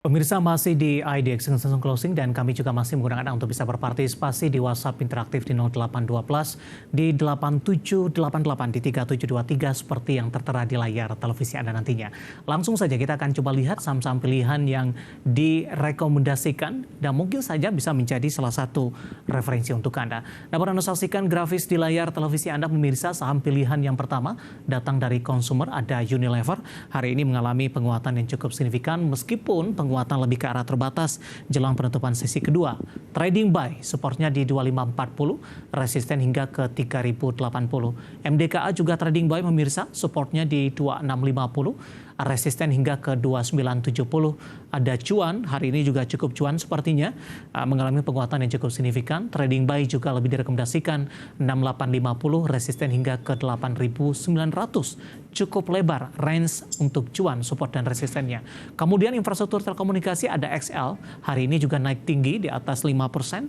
Pemirsa masih di IDX Langsung Closing dan kami juga masih menggunakan Anda untuk bisa berpartisipasi di WhatsApp interaktif di 0812 di 8788 di 3723 seperti yang tertera di layar televisi Anda nantinya. Langsung saja kita akan coba lihat saham-saham pilihan yang direkomendasikan dan mungkin saja bisa menjadi salah satu referensi untuk Anda. Dapat Anda saksikan grafis di layar televisi Anda pemirsa, saham pilihan yang pertama datang dari konsumer ada Unilever. Hari ini mengalami penguatan yang cukup signifikan meskipun penguatan lebih ke arah terbatas jelang penutupan sesi kedua. Trading buy, supportnya di 2540, resisten hingga ke 3080. MDKA juga trading buy pemirsa, supportnya di 2650, resisten hingga ke 2970. Ada cuan, hari ini juga cukup cuan sepertinya, mengalami penguatan yang cukup signifikan. Trading buy juga lebih direkomendasikan 6850, resisten hingga ke 8900. Cukup lebar range untuk cuan, support dan resistennya. Kemudian infrastruktur telekomunikasi ada XL, hari ini juga naik tinggi di atas 5%,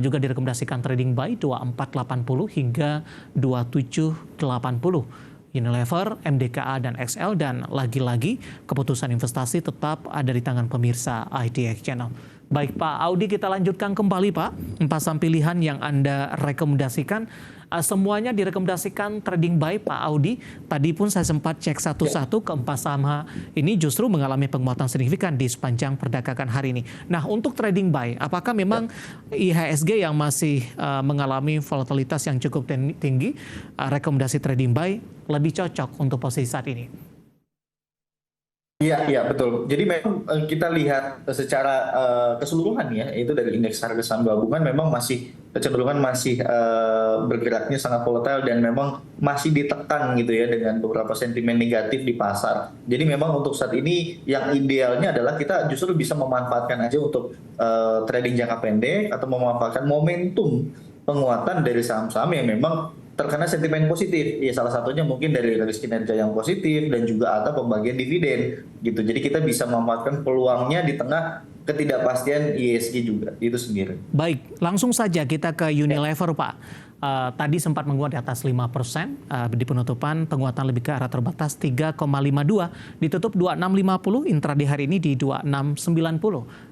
juga direkomendasikan trading buy 2480 hingga 2780. Unilever, MDKA, dan XL, dan lagi-lagi keputusan investasi tetap ada di tangan pemirsa IDX Channel. Baik Pak Audi, kita lanjutkan kembali Pak. 4 saham pilihan yang Anda rekomendasikan, semuanya direkomendasikan trading buy Pak Audi. Tadi pun saya sempat cek satu-satu, keempat saham ini justru mengalami penguatan signifikan di sepanjang perdagangan hari ini. Nah, untuk trading buy, apakah memang IHSG yang masih mengalami volatilitas yang cukup tinggi, rekomendasi trading buy lebih cocok untuk posisi saat ini? Iya, betul. Jadi memang kita lihat secara keseluruhan ya, itu dari indeks harga saham gabungan memang masih kecenderungan masih bergeraknya sangat volatile dan memang masih ditekan gitu ya dengan beberapa sentimen negatif di pasar. Jadi memang untuk saat ini yang idealnya adalah kita justru bisa memanfaatkan aja untuk trading jangka pendek atau memanfaatkan momentum penguatan dari saham-saham yang memang terkena sentimen positif. Ya salah satunya mungkin dari kinerja yang positif dan juga ada pembagian dividen gitu. Jadi kita bisa memanfaatkan peluangnya di tengah ketidakpastian ISG juga itu sendiri. Baik, langsung saja kita ke Unilever Pak. Tadi sempat menguat di atas 5%, di penutupan penguatan lebih ke arah terbatas 3,52, ditutup 2650, intraday hari ini di 2690.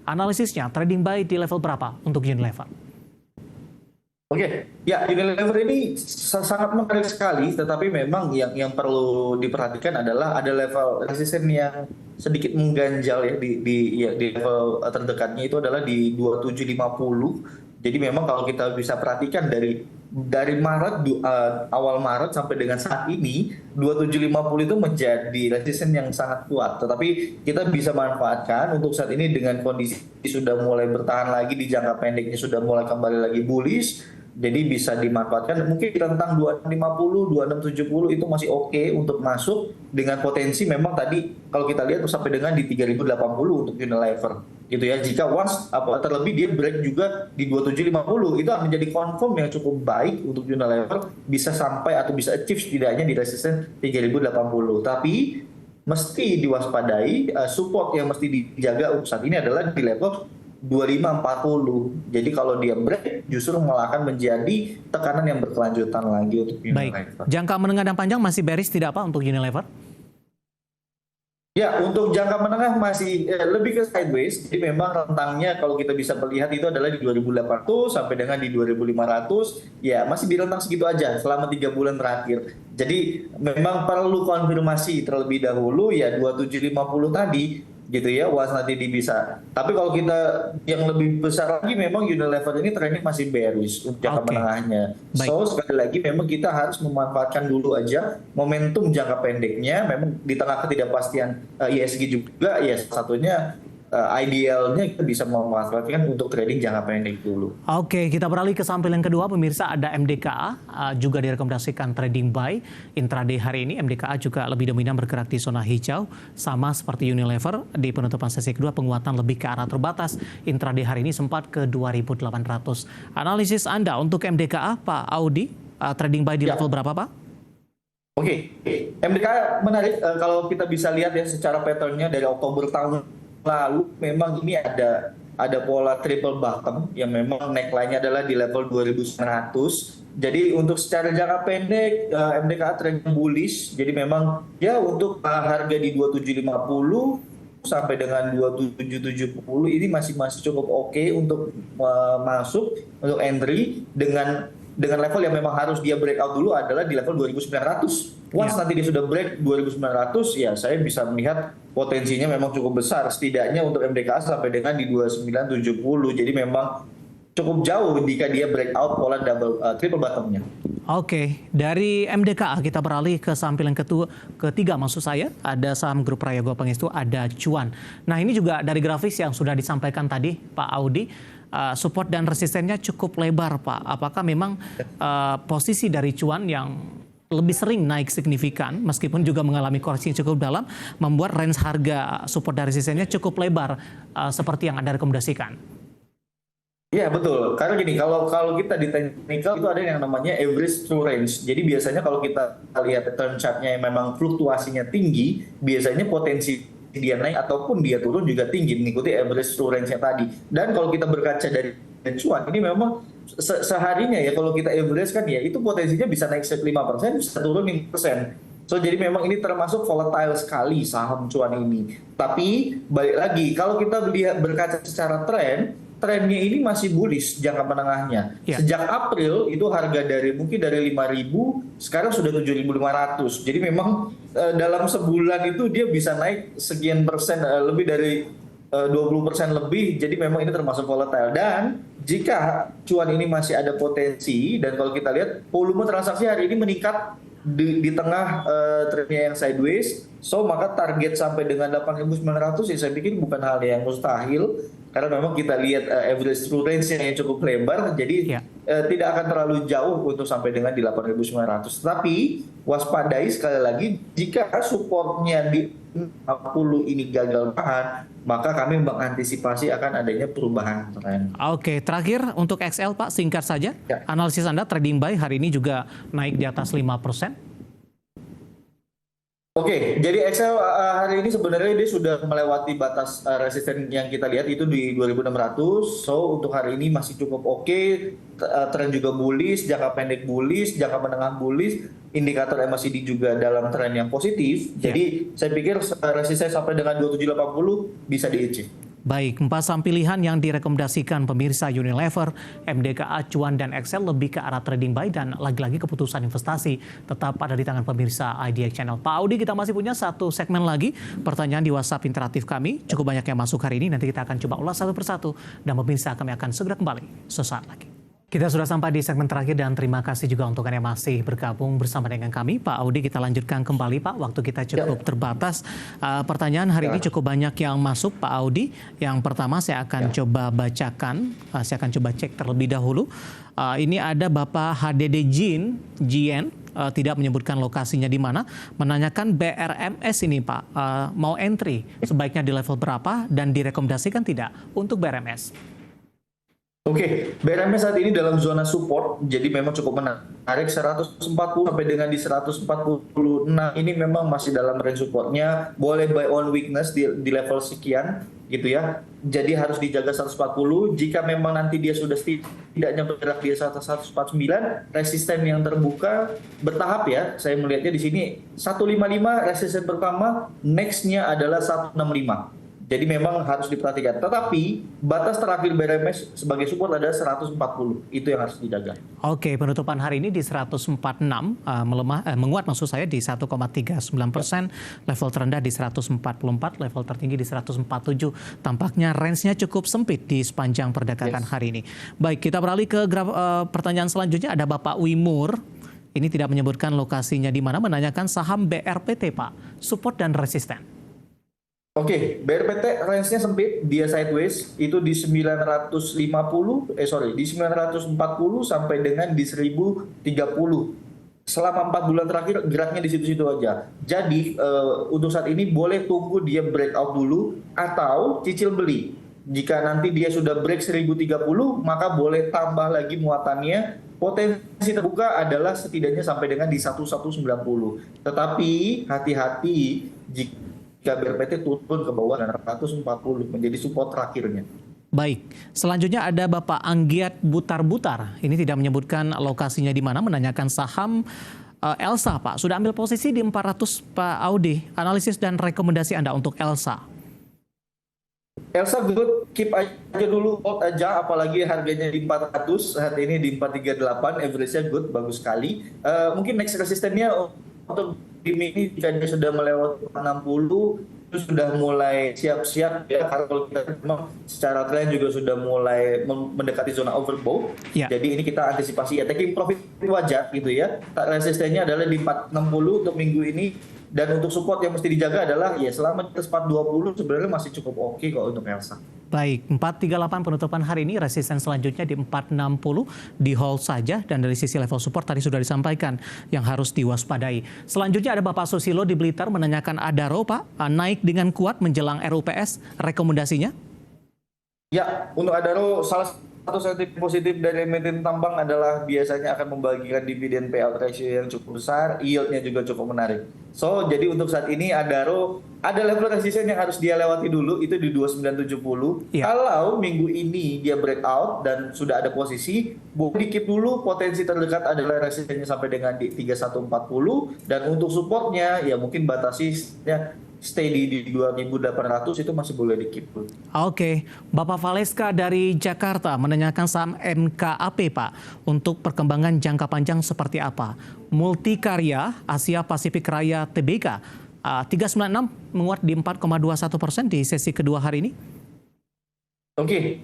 Analisisnya trading buy di level berapa untuk Unilever? Oke, ya Unilever ini sangat menarik sekali, tetapi memang yang perlu diperhatikan adalah ada level resisten yang sedikit mengganjal ya di level terdekatnya itu adalah di 2750. Jadi memang kalau kita bisa perhatikan dari Maret awal Maret sampai dengan saat ini 2750 itu menjadi resisten yang sangat kuat. Tetapi kita bisa manfaatkan untuk saat ini dengan kondisi sudah mulai bertahan lagi di jangka pendeknya sudah mulai kembali lagi bullish. Jadi bisa dimanfaatkan mungkin di rentang 2650, 2670 itu masih oke untuk masuk dengan potensi memang tadi kalau kita lihat sampai dengan di 3080 untuk Unilever gitu ya. Jika once terlebih dia break juga di 2750 itu akan menjadi confirm yang cukup baik untuk Unilever bisa sampai atau bisa achieve setidaknya di resisten 3080. Tapi mesti diwaspadai support yang mesti dijaga untuk saat ini adalah di level 2540. Jadi kalau dia break justru malah akan menjadi tekanan yang berkelanjutan lagi untuk Unilever. Baik, jangka menengah dan panjang masih bearish tidak Pak untuk Unilever? Ya, untuk jangka menengah masih lebih ke sideways. Jadi memang rentangnya kalau kita bisa melihat itu adalah di 2800 sampai dengan di 2500. Ya, masih di rentang segitu aja selama 3 bulan terakhir. Jadi memang perlu konfirmasi terlebih dahulu ya 2750 tadi gitu ya, was nanti bisa. Tapi kalau kita yang lebih besar lagi memang Unilever ini trennya masih bearish untuk jangka menengahnya. Baik. So sekali lagi memang kita harus memanfaatkan dulu aja momentum jangka pendeknya. Memang di tengah ketidakpastian ISG juga ya satunya idealnya kita bisa memanfaatkan untuk trading jangka pendek dulu. Oke, kita beralih ke saham yang kedua pemirsa, ada MDKA, juga direkomendasikan trading buy. Intraday hari ini MDKA juga lebih dominan bergerak di zona hijau, sama seperti Unilever di penutupan sesi kedua penguatan lebih ke arah terbatas. Intraday hari ini sempat ke 2800. Analisis Anda untuk MDKA Pak Audi, trading buy di level berapa Pak? Oke, MDKA menarik kalau kita bisa lihat ya secara patternnya dari Oktober tahun lalu memang ini ada pola triple bottom yang memang neckline-nya adalah di level 2900. Jadi untuk secara jangka pendek MDKA trend bullish. Jadi memang ya untuk harga di 2750 sampai dengan 2770 ini masih cukup oke untuk masuk untuk entry dengan level yang memang harus dia breakout dulu adalah di level 2900. Once nanti dia sudah break 2900, ya saya bisa melihat potensinya memang cukup besar setidaknya untuk MDKA sampai dengan di 2970. Jadi memang cukup jauh jika dia breakout pola triple bottomnya. Oke, dari MDKA kita beralih ke saham pilihan ketiga maksud saya. Ada saham grup Prayogo Pangestu, ada Cuan. Nah ini juga dari grafis yang sudah disampaikan tadi Pak Audi, support dan resistennya cukup lebar Pak. Apakah memang posisi dari Cuan yang lebih sering naik signifikan meskipun juga mengalami koreksi yang cukup dalam membuat range harga support dan resistennya cukup lebar seperti yang Anda rekomendasikan? Iya betul, karena gini kalau kita di technical itu ada yang namanya average true range. Jadi biasanya kalau kita lihat turn chartnya yang memang fluktuasinya tinggi, biasanya potensi dia naik ataupun dia turun juga tinggi mengikuti average true range-nya tadi. Dan kalau kita berkaca dari Cuan ini memang seharinya ya kalau kita average kan ya itu potensinya bisa naik 5%, bisa turun 5%. So jadi memang ini termasuk volatile sekali saham Cuan ini. Tapi balik lagi kalau kita berkaca secara trennya ini masih bullish jangka menengahnya. Ya. Sejak April itu harga mungkin dari 5.000 sekarang sudah 7.500. Jadi memang dalam sebulan itu dia bisa naik sekian persen, lebih dari 20% lebih. Jadi memang ini termasuk volatile. Dan jika Cuan ini masih ada potensi dan kalau kita lihat volume transaksi hari ini meningkat di tengah trennya yang sideways, so maka target sampai dengan 8.900 ya saya pikir bukan hal yang mustahil karena memang kita lihat average true range yang cukup lebar, jadi tidak akan terlalu jauh untuk sampai dengan di 8.900. Tapi waspadai sekali lagi jika supportnya di 60 ini gagal tahan, maka kami mengantisipasi akan adanya perubahan tren. Oke, terakhir untuk XL Pak, singkat saja. Ya. Analisis Anda trading buy hari ini juga naik di atas 5%. Oke, jadi Excel hari ini sebenarnya dia sudah melewati batas resisten yang kita lihat itu di 2.600. So untuk hari ini masih cukup oke. Tren juga bullish, jangka pendek bullish, jangka menengah bullish. Indikator MACD juga dalam tren yang positif. Jadi saya pikir resisten sampai dengan 2780 bisa di-achieve. Baik, 4 saham pilihan yang direkomendasikan pemirsa Unilever, MDKA, Cuan, dan Excel lebih ke arah trading buy dan lagi-lagi keputusan investasi tetap ada di tangan pemirsa IDX Channel. Pak Audi, kita masih punya satu segmen lagi, pertanyaan di WhatsApp interaktif kami. Cukup banyak yang masuk hari ini, nanti kita akan coba ulas satu persatu. Dan pemirsa kami akan segera kembali sesaat lagi. Kita sudah sampai di segmen terakhir dan terima kasih juga untuk Anda yang masih bergabung bersama dengan kami. Pak Audi, kita lanjutkan kembali Pak, waktu kita cukup terbatas. Pertanyaan hari ini cukup banyak yang masuk Pak Audi. Yang pertama saya akan coba bacakan, saya akan coba cek terlebih dahulu. Ini ada Bapak HDD Jien, tidak menyebutkan lokasinya di mana, menanyakan BRMS ini Pak, mau entry sebaiknya di level berapa dan direkomendasikan tidak untuk BRMS? Oke, BRMS saat ini dalam zona support, jadi memang cukup menarik 140 sampai dengan di 146 ini memang masih dalam range supportnya, boleh buy on weakness di level sekian gitu ya. Jadi harus dijaga 140. Jika memang nanti dia sudah setidaknya bergerak di 149, resisten yang terbuka bertahap ya. Saya melihatnya di sini 155 resisten pertama, next-nya adalah 165. Jadi memang harus diperhatikan. Tetapi batas terakhir BRMS sebagai support ada 140. Itu yang harus dijaga. Oke, penutupan hari ini di 146, menguat maksud saya di 1,39%, level terendah di 144, level tertinggi di 147. Tampaknya range-nya cukup sempit di sepanjang perdagangan hari ini. Baik, kita beralih ke pertanyaan selanjutnya. Ada Bapak Wimur. Ini tidak menyebutkan lokasinya di mana, menanyakan saham BRPT Pak, support dan resisten. Oke, BRPT range-nya sempit, dia sideways itu di 940 sampai dengan di 1030. Selama 4 bulan terakhir geraknya di situ-situ aja. Jadi untuk saat ini boleh tunggu dia breakout dulu atau cicil beli. Jika nanti dia sudah break 1030, maka boleh tambah lagi muatannya. Potensi terbuka adalah setidaknya sampai dengan di 1190. Tetapi hati-hati jika BRPT turun ke bawah 140 menjadi support terakhirnya. Baik, selanjutnya ada Bapak Anggiat Butar-Butar. Ini tidak menyebutkan lokasinya di mana, menanyakan saham Elsa Pak. Sudah ambil posisi di 400 Pak Audi. Analisis dan rekomendasi Anda untuk Elsa. Elsa good, keep aja dulu, hold aja, apalagi harganya di 400, saat ini di 438, average-nya good, bagus sekali. Mungkin next resistennya untuk di mini jika dia sudah melewati 60, itu sudah mulai siap-siap ya, karena kalau kita memang secara tren juga sudah mulai mendekati zona overbought. Ya. Jadi ini kita antisipasi ya, taking profit wajar gitu ya. Resistennya adalah di 460 untuk minggu ini. Dan untuk support yang mesti dijaga adalah ya selama di atas 420 sebenarnya masih cukup oke kok untuk Elsa. Baik, 438 penutupan hari ini, resisten selanjutnya di 460, di hold saja, dan dari sisi level support tadi sudah disampaikan yang harus diwaspadai. Selanjutnya ada Bapak Susilo di Blitar menanyakan Adaro, Pak, naik dengan kuat menjelang RUPS, rekomendasinya? Ya, untuk Adaro salah satu sentimen positif dari emiten tambang adalah biasanya akan membagikan dividen payout ratio yang cukup besar, yield-nya juga cukup menarik. So, jadi untuk saat ini Adaro ada level resisten yang harus dia lewati dulu, itu di 2970. Ya. Kalau minggu ini dia breakout dan sudah ada posisi, boleh di-keep dulu, potensi terdekat adalah resistennya sampai dengan di 3140, dan untuk supportnya ya mungkin batasinya stay di 2.800 itu masih boleh di-keep. Oke, Bapak Valeska dari Jakarta menanyakan saham MKAP, Pak, untuk perkembangan jangka panjang seperti apa? Multikarya Asia Pasifik Raya Tbk 396 menguat di 4,21% di sesi kedua hari ini. Oke.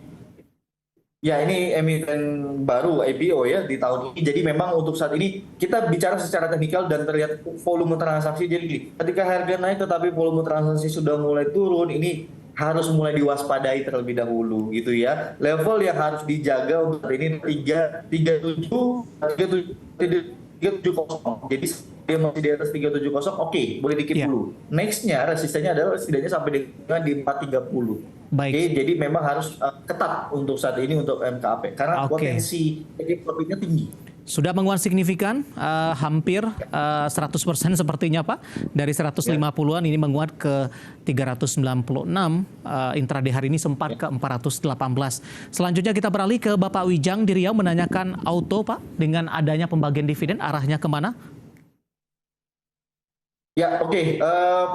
Ya, ini emiten baru IPO ya di tahun ini. Jadi memang untuk saat ini kita bicara secara teknikal dan terlihat volume transaksi. Jadi ketika harga naik tetapi volume transaksi sudah mulai turun, ini harus mulai diwaspadai terlebih dahulu gitu ya. Level yang harus dijaga untuk saat ini 370. Jadi dia masih di atas 370, oke, boleh di-keep dulu. Nextnya resistennya adalah setidaknya sampai dengan di 430. Baik. Oke, jadi memang harus ketat untuk saat ini untuk MKAP karena potensi profitnya tinggi. Sudah menguat signifikan, hampir 100% sepertinya Pak. Dari 150-an ini menguat ke 396, intraday hari ini sempat ke 418. Selanjutnya kita beralih ke Bapak Wijang di Riau menanyakan auto Pak, dengan adanya pembagian dividen arahnya kemana? Ya, oke.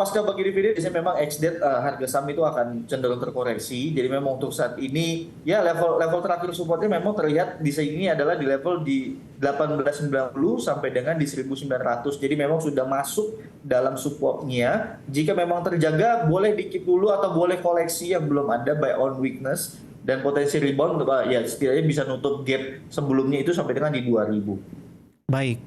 Pasca bagi dividen biasanya memang ex-date harga saham itu akan cenderung terkoreksi. Jadi memang untuk saat ini ya level terakhir supportnya memang terlihat di sini adalah di level di 1890 sampai dengan di 1900. Jadi memang sudah masuk dalam supportnya. Jika memang terjaga boleh di-keep dulu atau boleh koleksi yang belum ada buy on weakness dan potensi rebound ya setidaknya bisa nutup gap sebelumnya itu sampai dengan di 2000. Baik.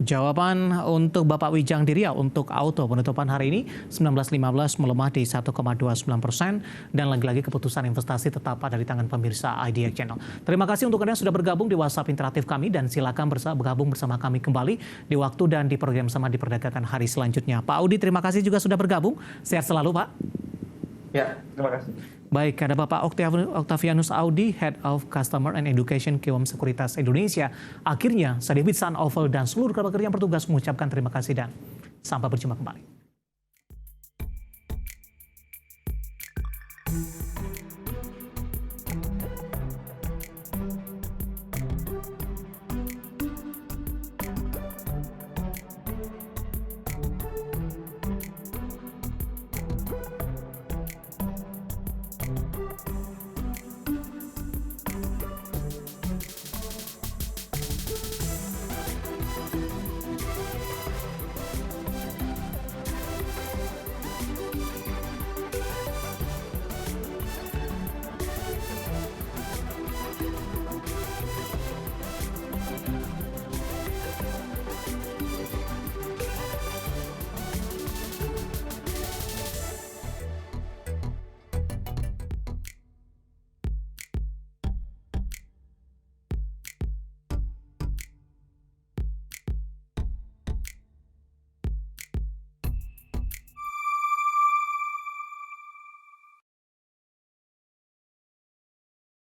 Jawaban untuk Bapak Wijang di Riau untuk auto penutupan hari ini 19.15 melemah di 1,29% dan lagi-lagi keputusan investasi tetap ada di tangan pemirsa IDX Channel. Terima kasih untuk Anda yang sudah bergabung di WhatsApp interaktif kami dan silakan bergabung bersama kami kembali di waktu dan di program sama di perdagangan hari selanjutnya. Pak Audi, terima kasih juga sudah bergabung. Sehat selalu, Pak. Ya, terima kasih. Baik, ada Bapak Octavianus Audi, Head of Customer and Education Kiwam Sekuritas Indonesia. Akhirnya, saya David San Oval dan seluruh kerabat kerja yang bertugas mengucapkan terima kasih dan sampai berjumpa kembali.